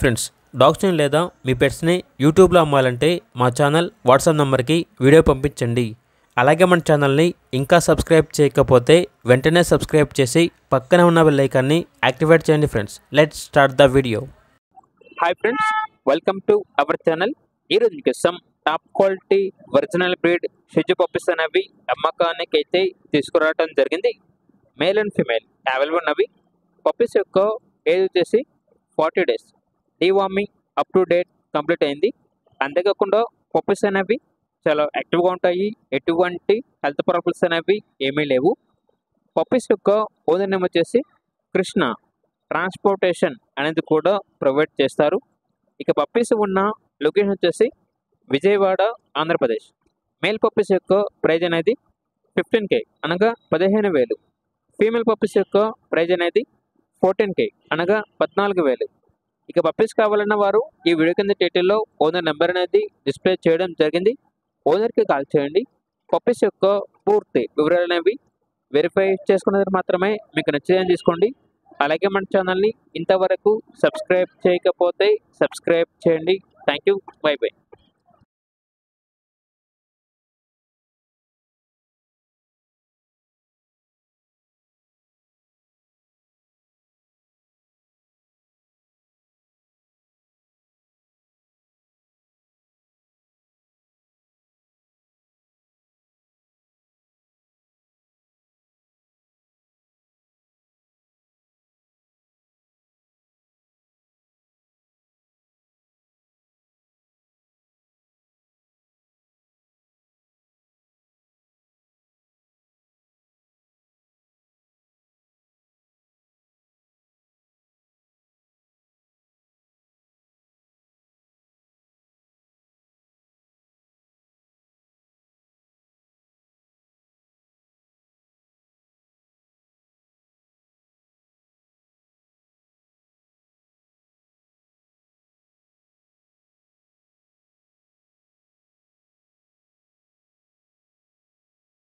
Friends, డాగ్స్ని లేదా మీ పెట్స్ని యూట్యూబ్లో అమ్మాలంటే మా ఛానల్ వాట్సాప్ నెంబర్కి వీడియో పంపించండి. అలాగే మన ఛానల్ని ఇంకా సబ్స్క్రైబ్ చేయకపోతే వెంటనే సబ్స్క్రైబ్ చేసి పక్కన ఉన్న బెల్ ఐకాన్ని యాక్టివేట్ చేయండి. Friends, let's start the video. Hi friends, welcome to our channel. ఈరోజు కోసం టాప్ క్వాలిటీ ఒరిజినల్ బ్రీడ్ షిజు పప్పీస్ అనేవి అమ్మకానికి అయితే తీసుకురావడం జరిగింది. మేల్ అండ్ ఫిమేల్ అవైలబుల్ ఉన్నవి. పప్పీస్ యొక్క ఏజ్ వచ్చేసి 40 days. Deworming up to date complete అయింది. అంతేకాకుండా పప్పీస్ అనేవి చాలా యాక్టివ్గా ఉంటాయి. ఎటువంటి హెల్త్ ప్రాబ్లమ్స్ అనేవి ఏమీ లేవు. పప్పీస్ యొక్క ఓనర్ నేమ్ వచ్చేసి కృష్ణ. ట్రాన్స్పోర్టేషన్ అనేది కూడా ప్రొవైడ్ చేస్తారు. ఇక పప్పీస్ ఉన్న లొకేషన్ వచ్చేసి విజయవాడ, ఆంధ్రప్రదేశ్. మేల్ పప్పీస్ యొక్క ప్రైజ్ అనేది 15K అనగా 15,000. ఫీమేల్ పప్పీస్ యొక్క ప్రైజ్ అనేది 14K అనగా 14,000. ఇక పప్పీస్ కావాలన్న వారు ఈ వీడియో కింద టైటిల్లో ఓనర్ నెంబర్ అనేది డిస్ప్లే చేయడం జరిగింది. ఓనర్కి కాల్ చేయండి. పప్పీస్ యొక్క పూర్తి వివరాలు అనేవి వెరిఫై చేసుకున్నది మాత్రమే మీకు నచ్చేదని తీసుకోండి. అలాగే మన ఛానల్ని ఇంతవరకు సబ్స్క్రైబ్ చేయకపోతే సబ్స్క్రైబ్ చేయండి. Thank you. By by.